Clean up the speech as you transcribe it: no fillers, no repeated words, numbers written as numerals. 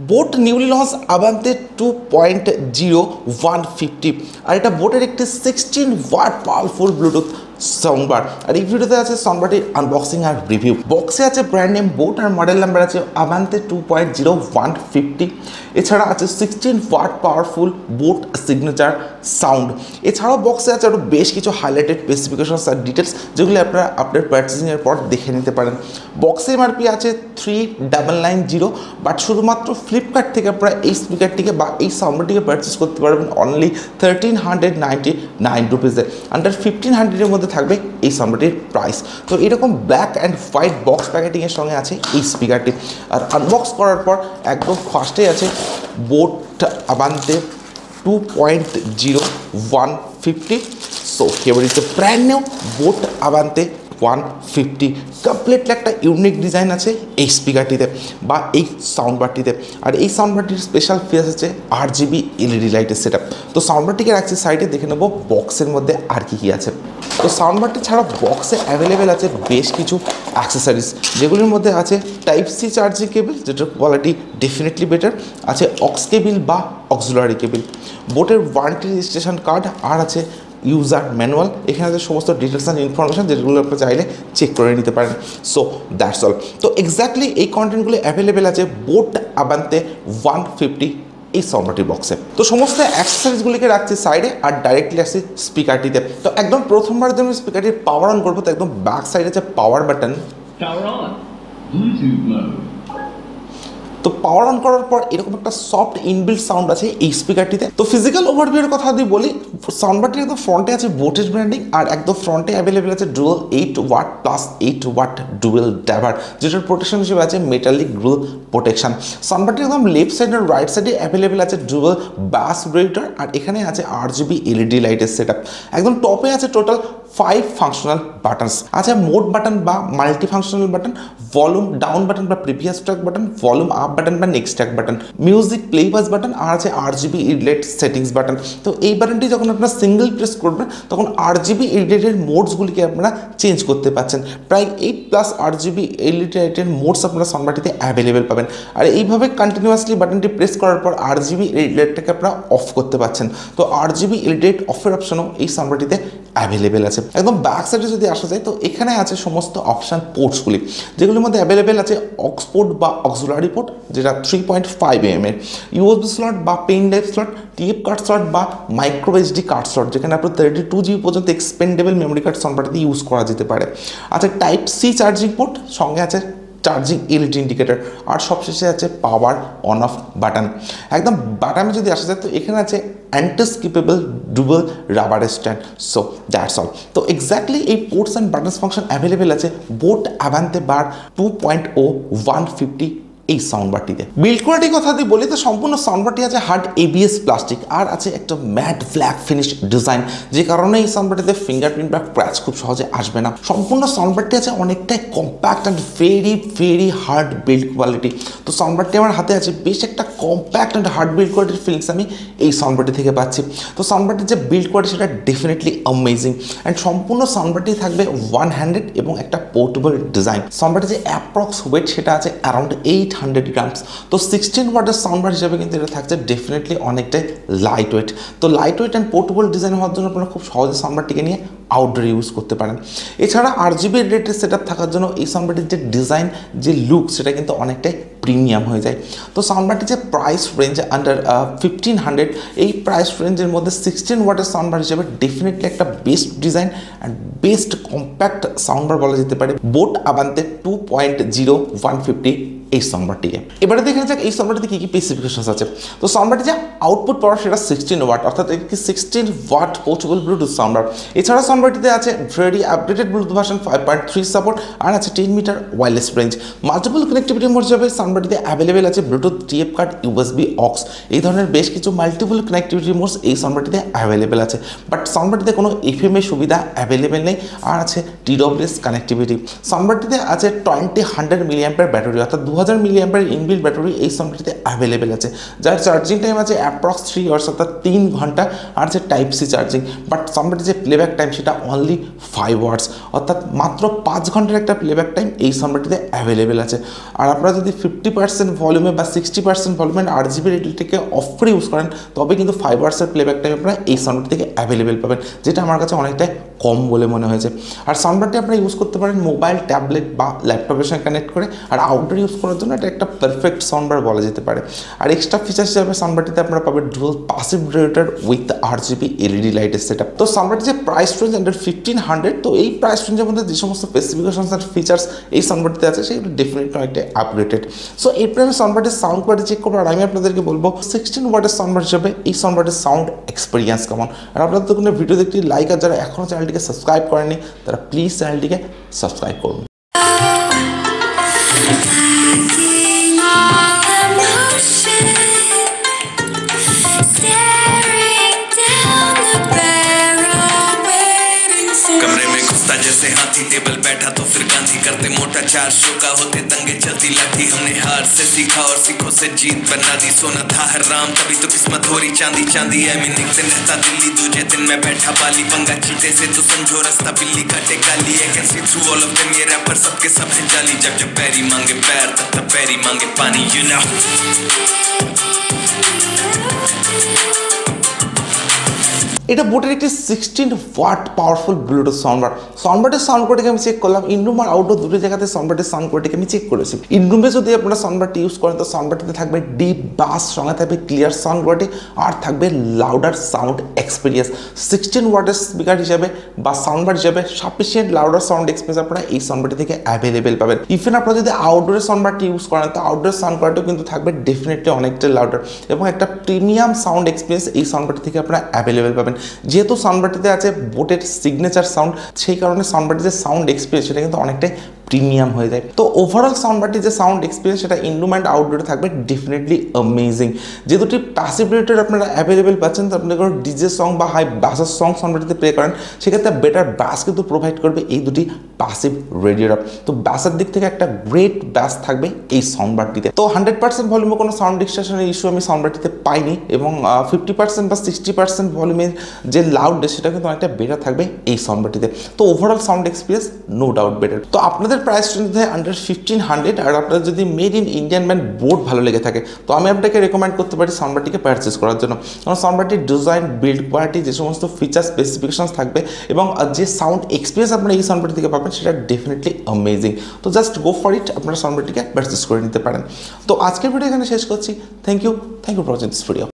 Boat newly launch Avante 2.0 150 আর এটা বোটের একটি 16 ওয়াট পাওয়ারফুল ব্লুটুথ সাউন্ডবার। আর এই ভিডিওতে আছে সাউন্ডবারটির আনবক্সিং আর রিভিউ। বক্সে আছে ব্র্যান্ড নেম বোট আর মডেল নাম্বার আছে আভান্তে 2.0 150। এছাড়া আছে 16 watt powerful boAt signature sound. এছাড়াও বক্সে আছে আরও বেশ কিছু হাইলাইটেড স্পেসিফিকেশনস আর ডিটেলস, যেগুলি আপনারা আপনার পারচেসিংয়ের পর দেখে নিতে পারেন। বক্সে এমআরপি আছে 3990, বাট শুধুমাত্র ফ্লিপকার্ট থেকে আপনারা এই স্পিকারটিকে বা এই সাউন্ডবারটিকে পারচেস করতে পারবেন অনলি 1399 রুপিসে। আন্ডার 1500-এর মধ্যে থাকবে এই সাউন্ডবারটির প্রাইস। তো এরকম ব্ল্যাক অ্যান্ড হোয়াইট বক্স প্যাকেটিংয়ের সঙ্গে আছে এই স্পিকারটি। আর আনবক্স করার পর একদম ফার্স্টে আছে boAt Avante 2.0 150। So here is the brand new boAt Avante 150। Completely একটা ইউনিক ডিজাইন আছে এই স্পিকারটিতে বা এই সাউন্ডবারটিতে। আর এই সাউন্ডবারটির স্পেশাল ফিচার্স আছে RGB LED লাইটের সেটআপ। তো সাউন্ডবারটিকে রাখছি সাইডে, দেখে নেবো বক্সের মধ্যে আর কি আছে। তো সাউন্ডবারটি ছাড়া বক্সে অ্যাভেলেবেল আছে বেশ কিছু অ্যাক্সেসরিজ, যেগুলির মধ্যে আছে টাইপ সি চার্জিং কেবল, যেটার কোয়ালিটি ডেফিনেটলি বেটার, আছে অক্স কেবল বা অক্সিলারি কেবল, বোটের ওয়ারেন্টি রেজিস্ট্রেশন কার্ড, আর আছে ইউজার ম্যানুয়াল। এখানে আছে সমস্ত ডিটেলস অ্যান্ড ইনফরমেশন, যেগুলো আপনি চাইলে চেক করে নিতে পারেন। So that's all. তো এক্স্যাক্টলি এই কন্টেন্টগুলো অ্যাভেলেবেল আছে বোট আভান্তে 150 এই সাউন্ডবারটির বক্সে। তো সমস্ত অ্যাক্সেসরিজগুলিকে রাখছি সাইডে আর ডাইরেক্টলি আসছি স্পিকারটিতে। তো একদম প্রথমবারের জন্য স্পিকারটির পাওয়ার অন করবো। তো একদম ব্যাক সাইডে আছে পাওয়ার বাটন। তো পাওয়ার অন করার পর এরকম একটা সফট ইনবিল্ট সাউন্ড আছে এই স্পিকারটিতে। তো ফিজিক্যাল ওভারভিউর কথা যদি বলি, সাউন্ডবারটির একদম ফ্রন্টে আছে বোটের ব্র্যান্ডিং, আর একদম ফ্রন্টে অ্যাভেলেবেল আছে dual 8 watt plus 8 watt dual driver, যেটার প্রোটেকশন হিসেবে আছে মেটালিক গ্রিল প্রোটেকশন। সাউন্ডবারটির একদম লেফট সাইড আর রাইট সাইডে অ্যাভেলেবেল আছে ডুয়েল ব্যাস রেগুলেটর, আর এখানে আছে RGB LED লাইটের সেটআপ। একদম টপে আছে টোটাল 5 ফাংশনাল বাটনস। আছে মোড বাটন বা multi functional button, volume down button বা previous track button, volume up button বা next track button, music play pause button, আর আছে RGB LED সেটিংস বাটন। তো এই বাটনটি যখন আপনারা সিঙ্গেল প্রেস করবেন তখন RGB LED এর মোডসগুলিকে আপনারা চেঞ্জ করতে পারছেন। প্রায় 8+ RGB LED লাইটের মোডস আপনারা সাউন্ডবারটিতে অ্যাভেলেবেল পাবেন। আর এইভাবে কন্টিনিউয়াসলি বাটনটি প্রেস করার পর RGB LED লাইটটাকে আপনারা অফ করতে পারছেন। তো RGB LED লাইট অফের অপশনও এই সাউন্ডবারটিতে অ্যাভেলেবেল আছে। একদম ব্যাক সাইডে যদি আসা যায়, তো এখানে আছে সমস্ত অপশান পোর্টসগুলি, যেগুলির মধ্যে অ্যাভেলেবেল আছে অক্স পোর্ট বা অক্সিলারি পোর্ট, যেটা 3.5 mm এর, USB স্লট বা pen drive slot, TF card slot বা মাইক্রো SD কার্ড স্লট, যেখানে আপনার 32GB পর্যন্ত এক্সপেন্ডেবল মেমোরি কার্ড সাউন্ডবারটিতে ইউজ করা যেতে পারে। আছে টাইপ সি চার্জিং পোর্ট, সঙ্গে আছে চার্জিং LED ইন্ডিকেটর, আর সবশেষে আছে পাওয়ার অন অফ বাটন। একদম বাটনে যদি আসা যায়, তো এখানে আছে anti-skippable dual rubber stand. So that's all. তো এক্স্যাক্টলি এই ports and buttons function available আছে বোট আভান্তে বার 2.0 150 এই সাউন্ডবারটিতে। বিল্ড কোয়ালিটির কথা যদি বলি, তো সম্পূর্ণ সাউন্ডবারটি আছে হার্ড ABS প্লাস্টিক, আর আছে একটা ম্যাট ব্ল্যাক ফিনিশ ডিজাইন, যে কারণে এই সাউন্ডবারটিতে ফিঙ্গারপ্রিন্ট বা ক্র্যাচ খুব সহজে আসবে না। সম্পূর্ণ সাউন্ডবারটি আছে অনেকটাই compact and very hard build quality. তো সাউন্ডবারটি আমার হাতে আছে, বেশ একটা কম্প্যাক্ট অ্যান্ড হার্ড বিল্ড কোয়ালিটির ফিলিংস আমি এই সাউন্ডবারটি থেকে পাচ্ছি। তো সাউন্ডবারটির যে বিল্ড কোয়ালিটি সেটা ডেফিনেটলি অ্যামেজিং। অ্যান্ড সম্পূর্ণ সাউন্ডবারটি থাকবে 100 এবং একটা পোর্টেবল ডিজাইন। সাউন্ডবারটির যে অ্যাপ্রক্স ওয়েট সেটা আছে অ্যারাউন্ড 800 গ্রামস। তো 16 ওয়াটের সাউন্ডবার হিসেবে কিন্তু এটা থাকছে ডেফিনেটলি অনেকটাই লাইট ওয়েট। তো light weight and portable design হওয়ার জন্য আপনারা খুব সহজে সাউন্ডবারটিকে নিয়ে আউটডোরে ইউজ করতে পারেন। এছাড়া RGB রেটের সেটআপ থাকার জন্য এই সাউন্ডবারটির যে ডিজাইন, যে লুক, সেটা কিন্তু অনেকটাই প্রিমিয়াম হয়ে যায়। তো সাউন্ডবারটির যে প্রাইস রেঞ্জ আন্ডার 1500, এই প্রাইস রেঞ্জের মধ্যে 16 ওয়াটের সাউন্ডবার হিসেবে ডেফিনেটলি একটা best design and best compact soundbar বলা যেতে পারে বোট আভান্তে 2.0 150 এই সাউন্ডবারটিকে। এবারে দেখে যাক এই সাউন্ডবারটিতে কী কী স্পেসিফিকেশনস আছে। তো সাউন্ডবারটি যে আউটপুট পাওয়ার সেটা 16 ওয়াট, অর্থাৎ একটি 16 ওয়াট পোর্টেবল ব্লুটুথ সাউন্ডবার। এছাড়া সাউন্ডবারটিতে আছে very updated Bluetooth version 5.3 support, আর আছে 10 metre wireless range. Multiple connectivity mode হিসেবে সাউন্ডবারটিতে অ্যাভেলেবেল আছে Bluetooth, TF card, USB, aux, এই ধরনের বেশ কিছু মাল্টিপল কানেক্টিভিটি মোডস এই সাউন্ডবারটিতে অ্যাভেলেবেল আছে। বাট সাউন্ডবারটিতে কোনো FM এর সুবিধা অ্যাভেলেবেল নেই, আর আছে TWS কানেক্টিভিটি। সাউন্ডবারটিতে আছে 2000 mAh ব্যাটারি, অর্থাৎ 2000 2000 মিলিঅ্যাম্পিয়ার ইনবিল্ট ব্যাটারি এই সাউন্ডবারটিতে অ্যাভেলেবেল আছে, যার চার্জিং টাইম আছে অ্যাপ্রক্স 3 আওয়ার্স অর্থাৎ 3 ঘন্টা, আর যে টাইপ সি চার্জিং। বাট সাউন্ডবারটির যে প্লেব্যাক টাইম সেটা অনলি 5 আওয়ার্স, অর্থাৎ মাত্র 5 ঘন্টার একটা প্লেব্যাক টাইম এই সাউন্ডবারটিতে অ্যাভেলেবেল আছে। আর আপনারা যদি 50% ভলিউমে বা 60% ভলিউমের RGB রেডিওটিকে অফ করে ইউজ করেন তবে কিন্তু 5 আওয়ার্সের প্লেব্যাক টাইম আপনারা এই সাউন্ডবারটি থেকে অ্যাভেলেবেল পাবেন, যেটা আমার কাছে অনেকটাই কম বলে মনে হয়েছে। আর সাউন্ডবারটি আপনারা ইউজ করতে পারেন মোবাইল, ট্যাবলেট বা ল্যাপটপের সঙ্গে কানেক্ট করে, আর আউটডোর ইউজ করার জন্য এটা একটা পারফেক্ট সাউন্ডবার বলা যেতে পারে। আর এক্সট্রা ফিচার্স হিসাবে সাউন্ডবারটিতে আপনারা পাবেন dual passive radiator with RGB LED লাইটের সেটআপ। তো সাউন্ডবারটির যে প্রাইস রেঞ্জ আন্ডার 1500, তো এই প্রাইস রেঞ্জের মধ্যে যে সমস্ত স্পেসিফিকেশনস আর ফিচার্স এই সাউন্ডবারটিতে আছে সেগুলো ডেফিনেটলি অনেকটা আপগ্রেডেড। সো এরপরে আমি সাউন্ডবারটির সাউন্ড কোয়ালিটি চেক করবো, আর আমি আপনাদেরকে বলবো 16 ওয়াটের সাউন্ডবার হিসেবে এই সাউন্ডবারটির সাউন্ড এক্সপিরিয়েন্স কেমন। আর আপনাদের তো কোনো ভিডিও দেখতে লাইক, আর যারা এখনও চ্যানেলটিকে সাবস্ক্রাইব করেনি তারা প্লিজ চ্যানেলটিকে সাবস্ক্রাইব করুন। जैसे हाथी टेबल बैठा तो फिर गांधी करते मोटा 4 शो का होते दंगे चलती लाठी। हमने हार से सीखा और सीखों से जीत बना दी। सोना था हर राम तभी तो किस्मत हो रही चांदी चांदी। एक दिन रहता दिल्ली दूजे दिन मैं बैठा बाली। पंगा चीते से तो समझो रास्ता बिल्ली काटे गाली। I can see through all of them, ये रैपर सबके सब है जाली। जब जब पैरी मांगे पैर तब तब पैरी मांगे पानी, you know। এটা বোটের একটি 16 ওয়াট পাওয়ারফুল ব্লুটুথ সাউন্ডবার। সাউন্ডবারটির সাউন্ড কোয়ালিটিকে আমি চেক করলাম, ইনরুম আর আউটডোর দুটো জায়গাতে সাউন্ডবারটির সাউন্ড কোয়ালিটিকে আমি চেক করেছি। ইনরুমে যদি আপনারা সাউন্ডবারটি ইউজ করেন তো সাউন্ডবারটিতে থাকবে ডিপ বাস, সঙ্গে থাকবে ক্লিয়ার সাউন্ড কোয়ালিটি, আর থাকবে লাউডার সাউন্ড এক্সপিরিয়েন্স। 16 ওয়াটের স্পিকার হিসাবে বা সাউন্ডবার হিসাবে সাফিসিয়েন্ট লাউডার সাউন্ড এক্সপিরিয়েন্স আপনারা এই সাউন্ডবারটি থেকে অ্যাভেলেবেল পাবেন। ইভেন আপনারা যদি আউটডোরের সাউন্ডবারটি ইউজ করেন তো আউটডোর সাউন্ড কোয়ালিটিও কিন্তু থাকবে ডেফিনেটলি অনেকটা লাউডার, এবং একটা প্রিমিয়াম সাউন্ড এক্সপিরিয়েন্স এই সাউন্ডবারটি থেকে আপনারা অ্যাভেলেবেল পাবেন। যেহেতু সাউন্ডবারটিতে আছে বোটের সিগনেচার সাউন্ড, সেই কারণে সাউন্ডবারটির যে সাউন্ড এক্সপিরিয়েন্স সেটা কিন্তু অনেকটাই প্রিমিয়াম হয়ে যায়। তো ওভারঅল সাউন্ডবারটির যে সাউন্ড এক্সপিরিয়েন্স সেটা ইনডোর অ্যান্ড আউটডোরে থাকবে ডেফিনেটলি অ্যামেজিং। যে দুটি প্যাসিভ রেডিয়েটর আপনারা অ্যাভেলেবেল পাচ্ছেন, তো আপনি কোনো ডিজে সং বা হাই বাসের সং সাউন্ডবারটিতে প্লে করেন সেক্ষেত্রে বেটার ব্যাস কিন্তু প্রোভাইড করবে এই দুটি প্যাসিভ রেডিয়েটর। তো ব্যাসের দিক থেকে একটা গ্রেট ব্যাস থাকবে এই সাউন্ডবারটিতে। তো 100% ভলিউমে কোনো সাউন্ড ডিস্টরশনের ইস্যু আমি সাউন্ডবারটিতে পাইনি, এবং 50% বা 60% ভলিউমের যে লাউডনেস সেটা কিন্তু অনেকটা বেটার থাকবে এই সাউন্ডবারটিতে। তো overall sound experience no doubt better. তো আপনাদের প্রাইস রেঞ্জ আন্ডার 1500, আর আপনার যদি made in Indian brand boAt ভালো লেগে থাকে তো আমি আপনাকে রেকমেন্ড করতে পারি সাউন্ডবারটিকে পারচেস করার জন্য। কারণ সাউন্ডবারটির ডিজাইন, বিল্ড কোয়ালিটি, যে সমস্ত ফিচার স্পেসিফিকেশনস থাকবে এবং যে সাউন্ড এক্সপিরিয়েন্স আপনারা এই সাউন্ডবারটি থেকে পাবেন সেটা ডেফিনেটলি অ্যামেজিং। তো জাস্ট গো ফর ইট, আপনারা সাউন্ডবারটিকে পারচেস করে নিতে পারেন। তো আজকের ভিডিও এখানে শেষ করছি। Thank you for watching this video.